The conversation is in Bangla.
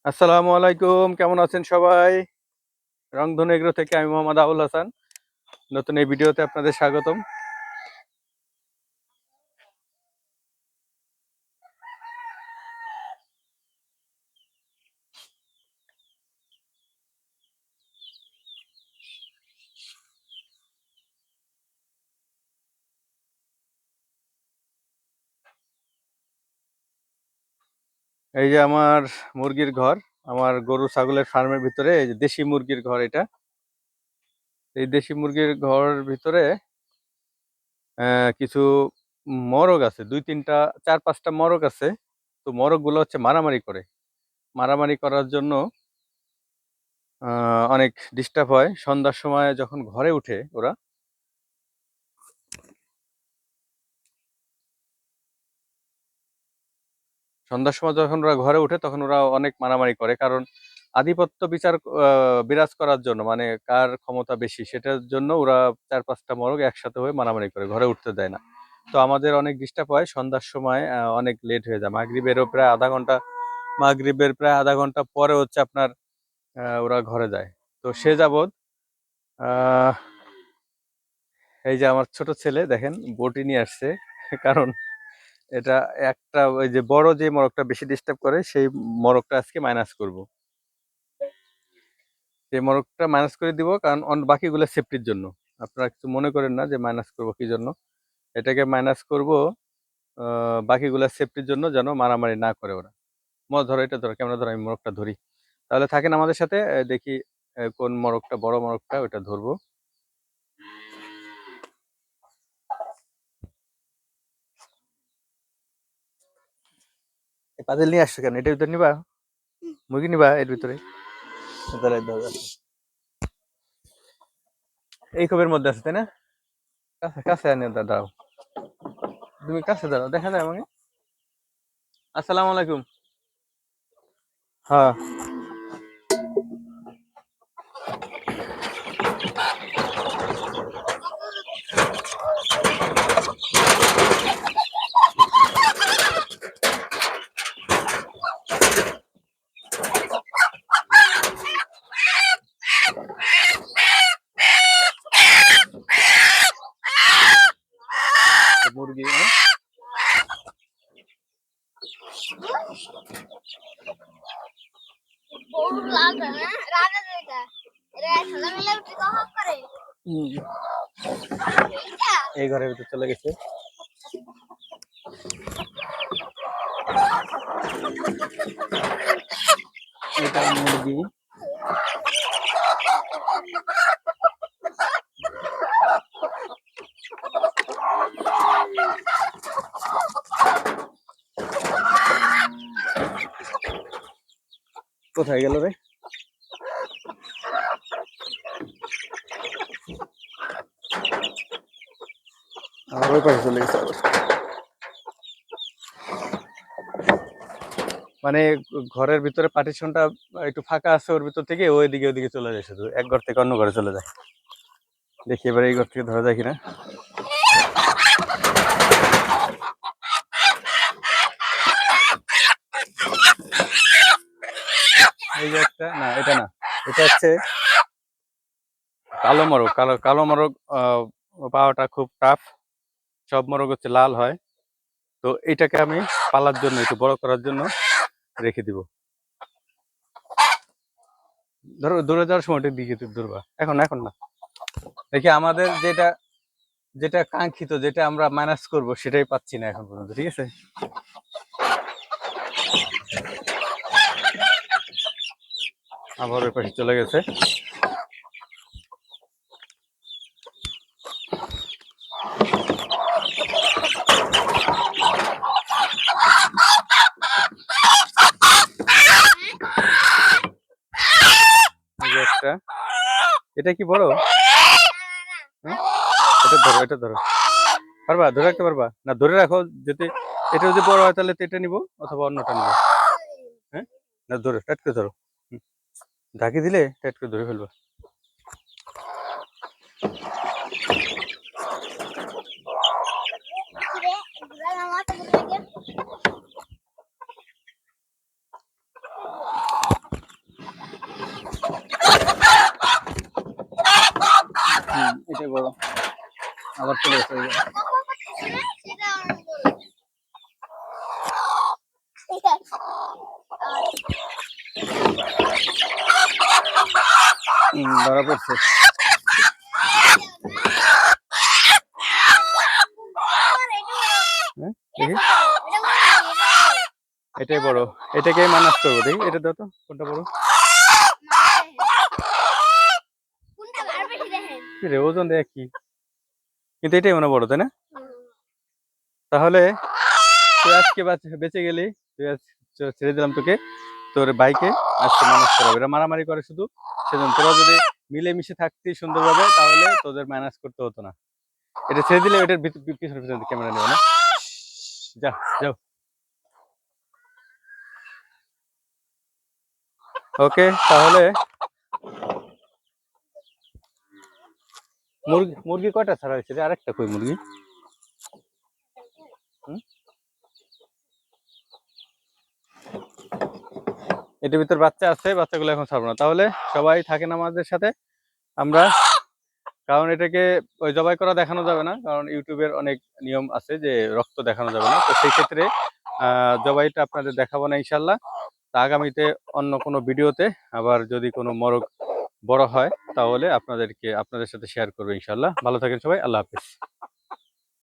আসসালামু আলাইকুম, কেমন আছেন সবাই? রংধনু এগ্রো থেকে আমি মোহাম্মদ আবুল হাসান। নতুন এই ভিডিওতে আপনাদের স্বাগতম। এই যে আমার মুরগির ঘর, আমার গরু ছাগলের ফার্মের ভিতরে এই যে দেশি মুরগির ঘর এটা। এই দেশি মুরগির ঘরের ভিতরে কিছু মরগ আছে, 2-3টা 4-5টা মরগ আছে। তো মরগগুলো হচ্ছে মারামারি করে। মারামারি করার জন্য অনেক ডিস্টার্ব হয়। সন্ধ্যার সময় যখন ঘরে উঠে ওরা, সন্ধ্যার সময় যখন ওরা ঘরে উঠে তখন ওরা অনেক মারামারি করে। কারণ আধিপত্য বিচার বিরাজ করার জন্য, মানে কার ক্ষমতা বেশি সেটার জন্য ওরা 4-5টা মরগ একসাথে হয়ে মারামারি করে, ঘরে উঠতে দেয় না। তো আমাদের অনেক ডিস্টার্ব হয় সন্ধ্যার সময়, অনেক লেট হয়ে যায়। মাগরিবের প্রায় আধা ঘন্টা পরে হচ্ছে আপনার ওরা ঘরে যায়। তো সে যাবৎ আহ এই যে আমার ছোট ছেলে দেখেন বটি নিয়ে আসছে। কারণ এটা একটা ওই যে বড় যে মরগটা বেশি ডিস্টার্ব করে সেই মরগটা আজকে মাইনাস করব। সেই মরগটা মাইনাস করে দিব, কারণ বাকিগুলো সেফটির জন্য। আপনারা কিছু মনে করেন না যে মাইনাস করব কি জন্য। এটাকে মাইনাস করব বাকিগুলো সেফটির জন্য, যেন মারামারি না করে ওরা। ধরো, এটা ধরো, ক্যামেরা ধরো, আমি মরগটা ধরি। তাহলে থাকেন আমাদের সাথে, দেখি কোন মরগটা, বড় মরগটা ওটা ধরবো। পাজেল নিয়ে আসছো কেন? এটার ভিতরে নিবা? মুরগি নিবা এর ভিতরে? দাঁড়াও, দাঁড়াও। এই খোপের মধ্যে আছে, তাই না? কাছে কাছে আনে, দাঁড়াও। তুমি কাছে দাঁড়াও, দেখা যায় আমাকে। আসসালামু আলাইকুম। হ্যাঁ, মুরগি। এই ঘরের ভিতরে চলে গেছে। এটা মুরগি। কোথায় গেল রে? আমার ওই পাশে চলে গেছে আবার। মানে ঘরের ভিতরে পার্টিশনটা একটু ফাঁকা আছে, ওর ভিতর থেকে ওইদিকে চলে যায়, শুধু এক ঘর থেকে অন্য ঘরে চলে যায়। দেখি এবার এই ঘর থেকে ধরা যায় কিনা। এই যে একটা, না এটা না, এটা হচ্ছে কালো মরগ। কালো কালো মরগ পাওয়াটা খুব টাফ। সব মরগ হচ্ছে লাল হয়। তো এইটাকে আমি পালার জন্য, একটু বড় করার জন্য রেখে দিব। ধরো দূরে যাওয়ার সময় ওটার দিকে দূরবা, এখন এখন না। দেখি আমাদের যেটা যেটা কাঙ্ক্ষিত, যেটা আমরা ম্যানেজ করব, সেটাই পাচ্ছি না এখন পর্যন্ত। ঠিক আছে, আবার ওই পাশে চলে গেছে। একটা, এটা কি বড়? হ্যাঁ? এটা ধরো, এটা ধরো। পারবা ধরে রাখতে? পারবা না? ধরে রাখো। যদি এটা যদি বড় হয় তাহলে তো এটা নিবো, অথবা অন্যটা নিবো। হ্যাঁ, না ধরো, টাইট করে ধরো। ঢাকি দিলে টাইট করে ধরে ফেলবা। বড় আবার চলে গেছে ওই যে। ধরা পড়ছে। হ্যাঁ, দেখি এটাই বড়, এটাকে মানাস করবো। দেখি এটা দাও তো, কোনটা বড়? কি রে, ওজন দেখ কি, কিন্তু এটাই মনে বড়, তাই না? তাহলে তুই আজকে বেঁচে গেলি, তুই আজ ছেড়ে দিলাম তোকে, তোর বাইকে আজকে মাইনাস করাবে। এরা মারামারি করে শুধু, সেজন্য তোরা যদি মিলেমিশে থাকতি সুন্দরভাবে তাহলে তোদের মাইনাস করতে হতো না। এটা ছেড়ে দিলে এটার পিছনে পিছনে ক্যামেরা নেবে না। যা যাও। ওকে, তাহলে মুরগি কয়টা ছাড়া হয়েছে রে? আরেকটা কই মুরগি? এটার ভিতর বাচ্চা আছে, বাচ্চাগুলো এখন ছাড়বো না। তাহলে সবাই থাকেন আমাদের সাথে। আমরা, কারণ এটাকে ওই জবাই করা দেখানো যাবে না, কারণ ইউটিউবের অনেক নিয়ম আছে যে রক্ত দেখানো যাবে না। তো সেই ক্ষেত্রে জবাইটা আপনাদের দেখাবো না ইনশাল্লাহ। তা আগামীতে অন্য কোনো ভিডিওতে আবার যদি কোনো মরগ বড় হয় তাহলে আপনাদের সাথে শেয়ার করবো ইনশাল্লাহ। ভালো থাকেন সবাই, আল্লাহ হাফিজ।